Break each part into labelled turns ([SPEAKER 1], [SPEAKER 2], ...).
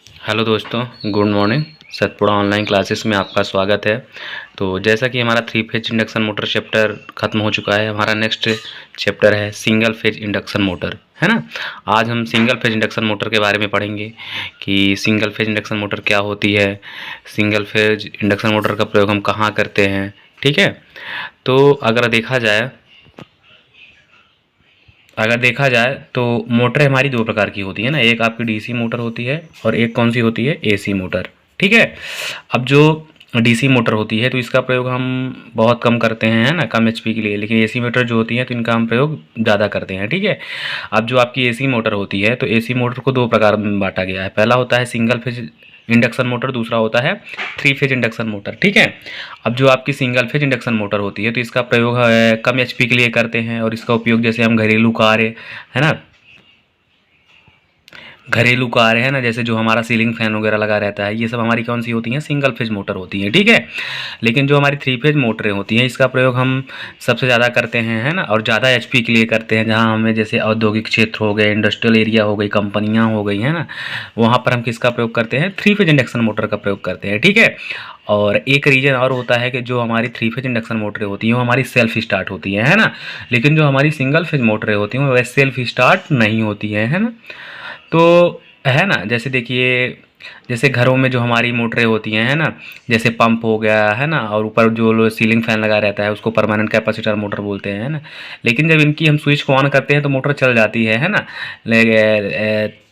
[SPEAKER 1] Hello दोस्तों, good morning. Satpura online classes में आपका स्वागत है। तो जैसा कि हमारा 3 फेज इंडक्शन मोटर चैप्टर ख़त्म हो चुका है, हमारा नेक्स्ट चैप्टर है सिंगल फेज इंडक्शन मोटर, है ना। आज हम सिंगल फेज इंडक्शन मोटर के बारे में पढ़ेंगे कि सिंगल फेज इंडक्शन मोटर क्या होती है, सिंगल फेज इंडक्शन मोटर का प्रयोग हम कहाँ करते हैं, ठीक है। तो अगर देखा जाए तो मोटर हमारी दो प्रकार की होती है ना, एक आपकी डीसी मोटर होती है और एक कौन सी होती है, एसी मोटर, ठीक है। अब जो डीसी मोटर होती है तो इसका प्रयोग हम बहुत कम करते हैं, है ना, कम एचपी के लिए, लेकिन एसी मोटर जो होती है तो इनका हम प्रयोग ज़्यादा करते हैं, ठीक है। अब जो आपकी एसी मोटर होती है तो एसी मोटर को दो प्रकार में बांटा गया है। पहला होता है सिंगल फेज इंडक्शन मोटर, दूसरा होता है 3 फेज इंडक्शन मोटर, ठीक है। अब जो आपकी सिंगल फेज इंडक्शन मोटर होती है तो इसका प्रयोग कम एचपी के लिए करते हैं और इसका उपयोग जैसे हम घरेलू कार्य, है ना, घरेलू कार्य, है ना, जैसे जो हमारा सीलिंग फैन वगैरह लगा रहता है, ये सब हमारी कौन सी होती हैं, सिंगल फेज मोटर होती हैं, ठीक है। लेकिन जो हमारी 3 फेज मोटरें होती हैं इसका प्रयोग हम सबसे ज़्यादा करते हैं, है ना, और ज़्यादा एचपी के लिए करते हैं, जहाँ हमें जैसे औद्योगिक क्षेत्र हो गए, इंडस्ट्रियल एरिया हो गई, कंपनियाँ हो गई, है ना, वहाँ पर हम किसका प्रयोग करते हैं, 3 फेज इंडक्शन मोटर का प्रयोग करते हैं, ठीक है। और एक रीज़न और होता है कि जो हमारी 3 फेज इंडक्शन मोटरें होती हैं वो हमारी सेल्फ स्टार्ट होती हैं, है ना, लेकिन जो हमारी सिंगल फेज मोटरें होती हैं वो सेल्फ स्टार्ट नहीं होती हैं, है ना। तो है ना, जैसे देखिए, जैसे घरों में जो हमारी मोटरें होती हैं, है ना, जैसे पंप हो गया, है ना, और ऊपर जो सीलिंग फैन लगा रहता है उसको परमानेंट कैपेसिटर मोटर बोलते हैं, है ना। लेकिन जब इनकी हम स्विच को ऑन करते हैं तो मोटर चल जाती है ना।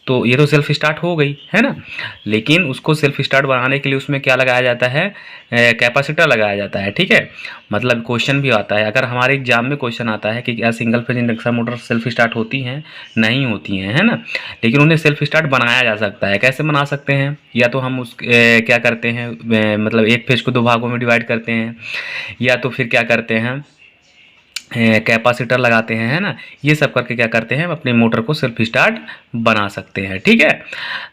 [SPEAKER 1] तो ये तो सेल्फ स्टार्ट हो गई, है ना। लेकिन उसको सेल्फ स्टार्ट बनाने के लिए उसमें क्या लगाया जाता है, कैपेसिटर लगाया जाता है, ठीक है। मतलब क्वेश्चन भी आता है, अगर हमारे एग्जाम में क्वेश्चन आता है कि क्या single phase induction motor self start होती हैं, नहीं होती हैं, है ना। लेकिन उन्हें सेल्फ स्टार्ट बनाया जा सकता है। कैसे बना सकते हैं, या तो हम क्या करते हैं, मतलब एक फेज को दो भागों में डिवाइड करते हैं, या तो फिर क्या करते हैं, कैपेसिटर लगाते हैं, है ना। ये सब करके क्या करते हैं, अपनी मोटर को सेल्फ स्टार्ट बना सकते हैं, ठीक है।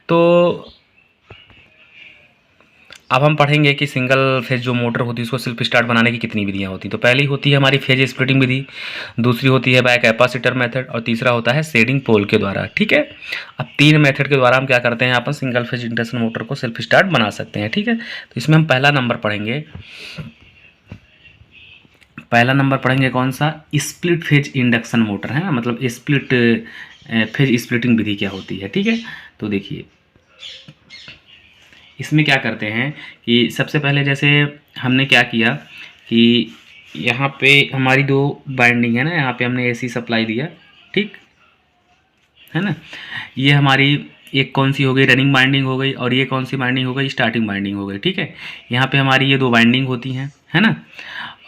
[SPEAKER 1] तो अब हम पढ़ेंगे कि सिंगल फेज जो मोटर होती है उसको सेल्फ स्टार्ट बनाने की कितनी विधियां होती हैं। तो पहली होती है हमारी फेज स्प्लिटिंग विधि, दूसरी होती है बाय कैपेसिटर मेथड, और तीसरा होता है शेडिंग पोल के द्वारा, ठीक है। अब 3 मेथड के द्वारा हम क्या करते हैं, अपन सिंगल फेज इंडक्शन मोटर को सेल्फ स्टार्ट बना सकते हैं, ठीक है। तो इसमें हम पहला नंबर पढ़ेंगे, कौन सा, स्प्लिट फेज इंडक्शन मोटर, है ना, मतलब स्प्लिट फेज स्प्लिटिंग विधि क्या होती है, ठीक है। तो देखिए इसमें क्या करते हैं कि सबसे पहले जैसे हमने क्या किया कि यहाँ पे हमारी दो बाइंडिंग है ना, यहाँ पे हमने एसी सप्लाई दिया, ठीक है ना। ये हमारी एक कौन सी हो गई, रनिंग बाइंडिंग हो गई, और ये कौन सी बाइंडिंग हो गई, स्टार्टिंग बाइंडिंग हो गई, ठीक है। यहाँ पे हमारी ये दो बाइंडिंग होती हैं, है ना।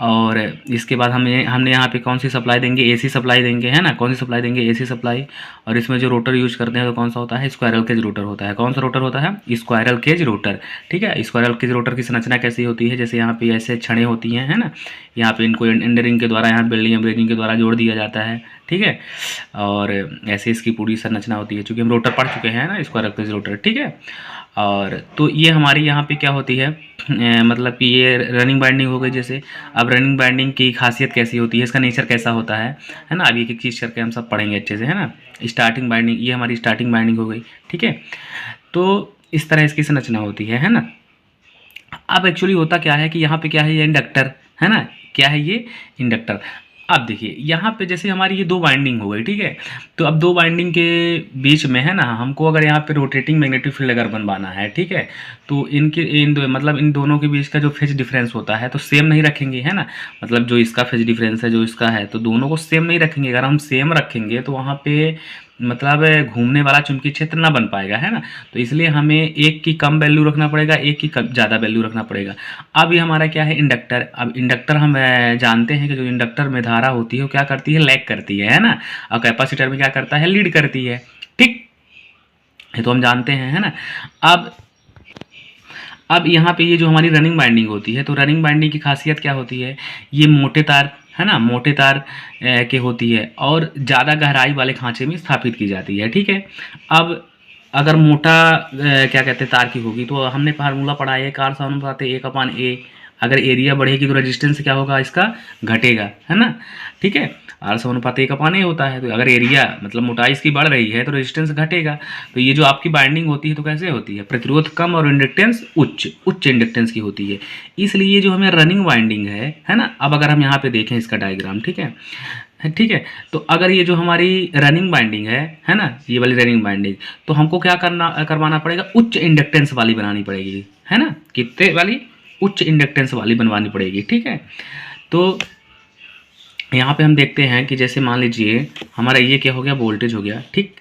[SPEAKER 1] और इसके बाद हमने यहाँ पे कौन सी सप्लाई देंगे, एसी सप्लाई देंगे, है ना। कौन सी सप्लाई देंगे, एसी सप्लाई। और इसमें जो रोटर यूज करते हैं तो कौन सा होता है, स्क्वायरल केज रोटर होता है। कौन सा रोटर होता है, स्क्वायरल केज रोटर, ठीक है। स्क्वायरल केज रोटर की संरचना कैसी होती है, जैसे यहाँ पे ऐसे छड़ें होती हैं, है ना, यहाँ पे इनको एंडरिंग के द्वारा, यहाँ बिल्डिंग ब्रेकिंग के द्वारा जोड़ दिया जाता है, ठीक है। और ऐसे इसकी पूरी संरचना होती है, चूँकि हम रोटर पढ़ चुके हैं ना, स्क्वायरल केज रोटर, ठीक है। और तो ये हमारी यहाँ पे क्या होती है, मतलब कि ये रनिंग बाइंडिंग हो गई। जैसे अब रनिंग बाइंडिंग की खासियत कैसी होती है, इसका नेचर कैसा होता है ना, अब एक एक चीज़ करके हम सब पढ़ेंगे अच्छे से, है ना। स्टार्टिंग बाइंडिंग, ये हमारी स्टार्टिंग बाइंडिंग हो गई, ठीक है। तो इस तरह इसकी संरचना होती है ना। अब एक्चुअली होता क्या है कि यहाँ पे क्या है, ये इंडक्टर, है ना, क्या है ये, इंडक्टर। अब देखिए यहाँ पे जैसे हमारी ये दो बाइंडिंग हो गई, ठीक है। तो अब दो बाइंडिंग के बीच में, है ना, हमको अगर यहाँ पे रोटेटिंग मैग्नेटिक फील्ड अगर बनवाना है, ठीक है, तो मतलब इन दोनों के बीच का जो फेज डिफरेंस होता है तो सेम नहीं रखेंगे, है ना। मतलब जो इसका फेज डिफरेंस है, जो इसका है, तो दोनों को सेम नहीं रखेंगे। अगर हम सेम रखेंगे तो वहाँ पे मतलब घूमने वाला चुंबकीय क्षेत्र ना बन पाएगा, है ना। तो इसलिए हमें एक की कम वैल्यू रखना पड़ेगा, एक की ज़्यादा वैल्यू रखना पड़ेगा। अब ये हमारा क्या है, इंडक्टर। अब इंडक्टर हम जानते हैं कि जो इंडक्टर में धारा होती है वो क्या करती है, लैग करती है ना। और कैपेसिटर में क्या करता है, लीड करती है, ठीक, ये तो हम जानते हैं, है ना। अब यहाँ पे ये जो हमारी रनिंग बाइंडिंग होती है, तो रनिंग बाइंडिंग की खासियत क्या होती है, ये मोटे तार, है ना, मोटे तार के होती है और ज़्यादा गहराई वाले खांचे में स्थापित की जाती है, ठीक है। अब अगर मोटा क्या कहते हैं तार की होगी तो हमने फार्मूला पढ़ा है, कार समानुपाती 1/A अगर एरिया बढ़ेगी तो रेजिस्टेंस क्या होगा, इसका घटेगा, है ना। ठीक है, R/1 का पानी होता है, तो अगर एरिया मतलब मोटाई इसकी बढ़ रही है तो रेजिस्टेंस घटेगा। तो ये जो आपकी बाइंडिंग होती है तो कैसे होती है, प्रतिरोध कम और इंडक्टेंस उच्च इंडक्टेंस की होती है। इसलिए जो हमें रनिंग बाइंडिंग है ना। अब अगर हम यहाँ पे देखें इसका डायग्राम, ठीक है, ठीक है, तो अगर ये जो हमारी रनिंग बाइंडिंग है ना, ये वाली रनिंग बाइंडिंग, तो हमको क्या करवाना पड़ेगा, उच्च इंडक्टेंस वाली बनानी पड़ेगी, है ना। कितने वाली, उच्च इंडक्टेंस वाली बनवानी पड़ेगी। ठीक है, तो यहाँ पे हम देखते हैं कि जैसे मान लीजिए हमारा ये क्या हो गया, वोल्टेज हो गया। ठीक,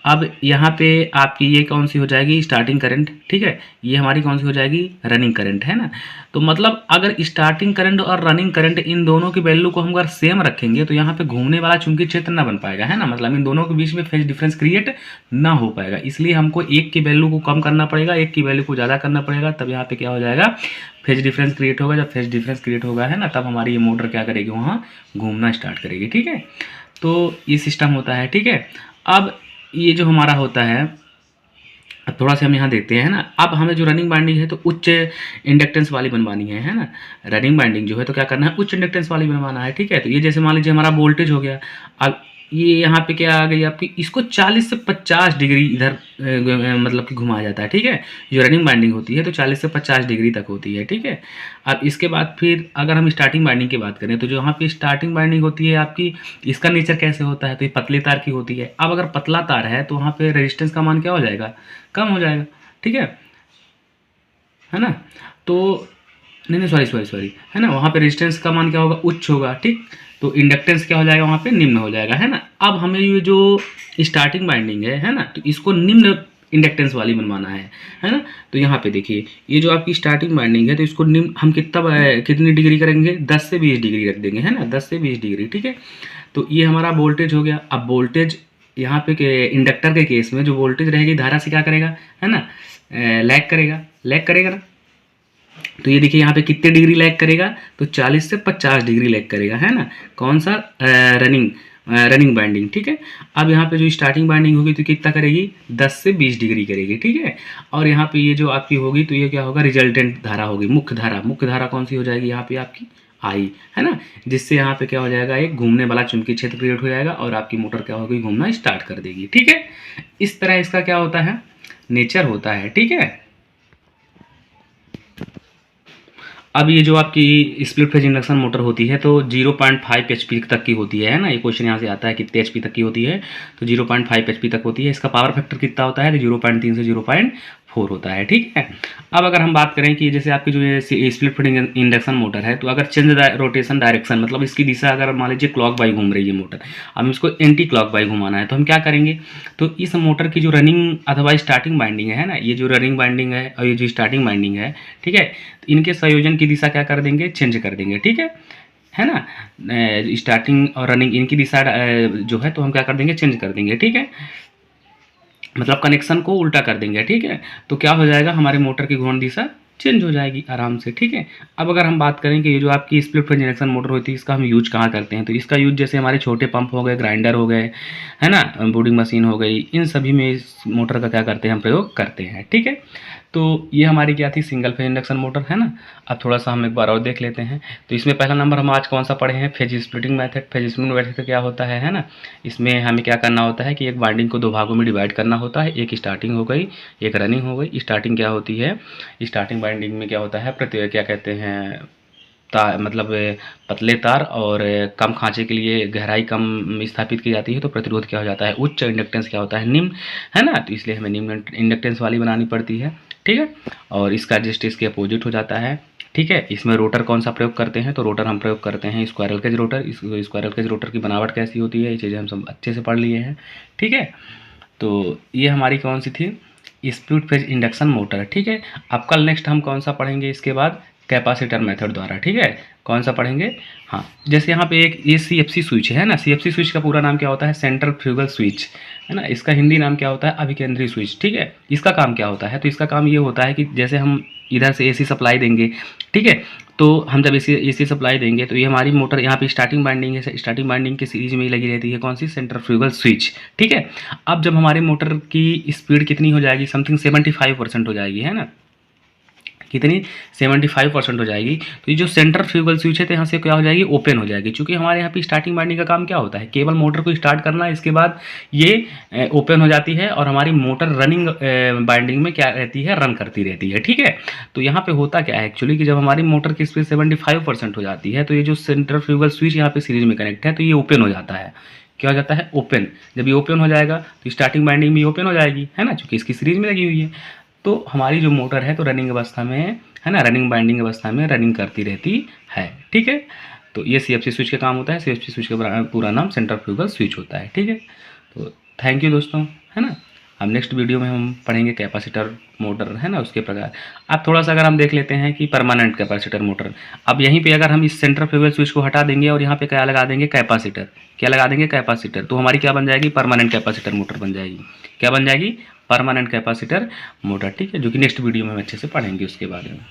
[SPEAKER 1] अब यहाँ पे आपकी ये कौन सी हो जाएगी, स्टार्टिंग करंट। ठीक है, ये हमारी कौन सी हो जाएगी, रनिंग करंट, है ना। तो मतलब अगर स्टार्टिंग करंट और रनिंग करंट इन दोनों की वैल्यू को हम अगर सेम रखेंगे तो यहाँ पे घूमने वाला चुंबकीय क्षेत्र ना बन पाएगा, है ना। मतलब इन दोनों के बीच में फेज डिफरेंस क्रिएट ना हो पाएगा। इसलिए हमको एक की वैल्यू को कम करना पड़ेगा, एक की वैल्यू को ज़्यादा करना पड़ेगा, तब यहाँ पे क्या हो जाएगा, फेज डिफरेंस क्रिएट होगा। जब फेज डिफरेंस क्रिएट होगा, है ना, तब हमारी ये मोटर क्या करेगी, वहाँ घूमना स्टार्ट करेगी। ठीक है, तो ये सिस्टम होता है। ठीक है, अब ये जो हमारा होता है, अब थोड़ा सा हम यहाँ देखते हैं ना। अब हमें जो रनिंग बाइंडिंग है तो उच्च इंडक्टेंस वाली बनवानी है ना। रनिंग बाइंडिंग जो है तो क्या करना है, उच्च इंडक्टेंस वाली बनवाना है। ठीक है, तो ये जैसे मान लीजिए हमारा वोल्टेज हो गया। अब ये यहाँ पे क्या आ गई आपकी, इसको 40 से 50 डिग्री इधर मतलब कि घुमाया जाता है। ठीक है, जो रनिंग बाइंडिंग होती है तो 40 से 50 डिग्री तक होती है। ठीक है, अब इसके बाद फिर अगर हम स्टार्टिंग बाइंडिंग की बात करें तो जो यहाँ पे स्टार्टिंग बाइंडिंग होती है आपकी, इसका नेचर कैसे होता है, तो ये पतले तार की होती है। अब अगर पतला तार है तो वहाँ पे रेजिस्टेंस का मान क्या हो जाएगा, कम हो जाएगा। ठीक है ना। तो नहीं, सॉरी, है ना, वहाँ पे रेजिस्टेंस का मान क्या होगा, उच्च होगा। ठीक, तो इंडक्टेंस क्या हो जाएगा, वहाँ पे निम्न हो जाएगा, है ना। अब हमें ये जो स्टार्टिंग बाइंडिंग है ना, तो इसको निम्न इंडक्टेंस वाली बनवाना है ना। तो यहाँ पे देखिए ये जो आपकी स्टार्टिंग बाइंडिंग है तो इसको निम्न हम कितनी डिग्री करेंगे, 10 से 20 डिग्री रख देंगे, है ना, 10 से 20 डिग्री। ठीक है, तो ये हमारा वोल्टेज हो गया। अब वोल्टेज यहाँ पे इंडक्टर के केस में जो वोल्टेज रहेगी धारा से क्या करेगा, है ना, लैग करेगा ना। तो ये देखिए यहाँ पे कितने डिग्री लैग करेगा, तो 40 से 50 डिग्री लैग करेगा, है ना। कौन सा, रनिंग बाइंडिंग। ठीक है, अब यहाँ पे जो स्टार्टिंग बाइंडिंग होगी तो कितना करेगी, 10 से 20 डिग्री करेगी। ठीक है, और यहाँ पे ये जो आपकी होगी तो ये क्या होगा, रिजल्टेंट धारा होगी, मुख्य धारा कौन सी हो जाएगी यहाँ पे आपकी, आई, है ना। जिससे यहाँ पे क्या हो जाएगा, एक घूमने वाला चुंबकीय क्षेत्र क्रिएट हो जाएगा और आपकी मोटर क्या होगी, घूमना स्टार्ट कर देगी। ठीक है, इस तरह इसका क्या होता है, नेचर होता है। ठीक है, अब ये जो आपकी स्प्लिट फेज इंडक्शन मोटर होती है तो 0.5 HP तक की होती है ना। ये क्वेश्चन यहाँ से आता है कितने HP तक की होती है, तो 0.5 HP तक होती है। इसका पावर फैक्टर कितना होता है, तो 0.3 से 0.4 होता है। ठीक है, अब अगर हम बात करें कि जैसे आपकी जो ये स्प्लिट फेज इंडक्शन मोटर है तो अगर चेंज रोटेशन डायरेक्शन, मतलब इसकी दिशा अगर मान लीजिए क्लॉक वाइज घूम रही है मोटर, हम इसको एंटी क्लॉक वाइज घुमाना है तो हम क्या करेंगे, तो इस मोटर की जो रनिंग अथवा स्टार्टिंग बाइंडिंग है ना, ये जो रनिंग बाइंडिंग है और ये जो स्टार्टिंग बाइंडिंग है, ठीक है, इनके संयोजन की दिशा क्या कर देंगे, चेंज कर देंगे। ठीक है ना। स्टार्टिंग और रनिंग इनकी दिशा जो है तो हम क्या कर देंगे, चेंज कर देंगे। ठीक है, मतलब कनेक्शन को उल्टा कर देंगे। ठीक है, तो क्या हो जाएगा, हमारे मोटर की घूर्णन दिशा चेंज हो जाएगी आराम से। ठीक है, अब अगर हम बात करें कि ये जो आपकी स्प्लिट फेज इंडक्शन मोटर होती है इसका हम यूज कहाँ करते हैं, तो इसका यूज जैसे हमारे छोटे पंप हो गए, ग्राइंडर हो गए, है ना, बोर्डिंग मशीन हो गई, इन सभी में इस मोटर का क्या करते हैं, हम प्रयोग करते हैं। ठीक है, तो ये हमारी क्या थी, सिंगल फेज इंडक्शन मोटर, है ना। अब थोड़ा सा हम एक बार और देख लेते हैं। तो इसमें पहला नंबर हम आज कौन सा पढ़े हैं, phase splitting method. Phase splitting method क्या होता है ना, इसमें हमें क्या करना होता है कि एक वाइंडिंग को दो भागों में डिवाइड करना होता है, एक स्टार्टिंग हो गई, एक रनिंग हो गई। स्टार्टिंग क्या होती है, स्टार्टिंग वाइंडिंग में क्या होता है, क्या कहते हैं, मतलब पतले तार और कम खांचे के लिए गहराई कम स्थापित की जाती है तो प्रतिरोध क्या हो जाता है, उच्च। इंडक्टेंस क्या होता है, निम्न, है ना। तो इसलिए हमें निम्न इंडक्टेंस वाली बनानी पड़ती है। ठीक है, और इसका जस्ट इसके अपोजिट हो जाता है। ठीक है, इसमें रोटर कौन सा प्रयोग करते हैं, तो रोटर हम प्रयोग करते हैं स्क्वायरल केज रोटर। इस स्क्वायरल केज रोटर की बनावट कैसी होती है, ये चीज़ें हम सब अच्छे से पढ़ लिए हैं। ठीक है, तो ये हमारी कौन सी थी, स्प्लिट फेज इंडक्शन मोटर। ठीक है, अब कल नेक्स्ट हम कौन सा पढ़ेंगे इसके बाद, कैपेसिटर मेथड द्वारा। ठीक है, कौन सा पढ़ेंगे, हाँ, जैसे यहाँ पे एक ये CFC स्विच है ना। CFC स्विच का पूरा नाम क्या होता है, सेंट्रल फ्यूगल स्विच, है ना। इसका हिंदी नाम क्या होता है, अभिकेंद्री स्विच। ठीक है, इसका काम क्या होता है, तो इसका काम ये होता है कि जैसे हम इधर से AC सप्लाई देंगे, ठीक है, तो हम जब AC सप्लाई देंगे तो ये हमारी मोटर यहाँ पे स्टार्टिंग बाइंडिंग है, स्टार्टिंग बाइंडिंग के सीरीज में ही लगी रहती है, कौन सी, सेंट्रल फ्यूगल स्विच। ठीक है, अब जब हमारी मोटर की स्पीड कितनी हो जाएगी, समथिंग 75% हो जाएगी, है ना। कितनी 75% हो जाएगी। तो ये जो सेंट्रीफ्यूगल स्विच है तो यहाँ से क्या हो जाएगी, ओपन हो जाएगी। क्योंकि हमारे यहाँ पे स्टार्टिंग बाइंडिंग का काम क्या होता है, केवल मोटर को स्टार्ट करना, इसके बाद ये ओपन हो जाती है और हमारी मोटर रनिंग बाइंडिंग में क्या रहती है, रन करती रहती है। ठीक है, तो यहाँ पे होता क्या है एक्चुअली कि जब हमारी मोटर की स्पीड 75% हो जाती है तो ये जो सेंट्रीफ्यूगल स्विच यहाँ पे सीरीज में कनेक्ट है तो ये ओपन हो जाता है। क्या हो जाता है, ओपन। जब ये ओपन हो जाएगा तो स्टार्टिंग बाइंडिंग भी ओपन हो जाएगी, है ना, चूँकि इसकी सीरीज में लगी हुई है। तो हमारी जो मोटर है तो रनिंग अवस्था में, है ना, रनिंग बाइंडिंग अवस्था में रनिंग करती रहती है। ठीक है, तो ये सीएफसी स्विच का काम होता है। सीएफसी स्विच का पूरा नाम सेंट्रीफ्यूगल स्विच होता है। ठीक है, तो थैंक यू दोस्तों, है ना। हम नेक्स्ट वीडियो में हम पढ़ेंगे कैपेसिटर मोटर, है ना, उसके प्रकार। अब थोड़ा सा अगर हम देख लेते हैं कि परमानेंट कैपेसिटर मोटर। अब यहीं पे अगर हम इस सेंट्रीफ्यूगल स्विच को हटा देंगे और यहाँ पे क्या लगा देंगे, कैपेसिटर। क्या लगा देंगे, कैपेसिटर, तो हमारी क्या बन जाएगी, परमानेंट कैपेसिटर मोटर बन जाएगी। क्या बन जाएगी, परमानेंट कैपेसिटर मोटर। ठीक है, जो कि नेक्स्ट वीडियो में हम अच्छे से पढ़ेंगे उसके बारे में।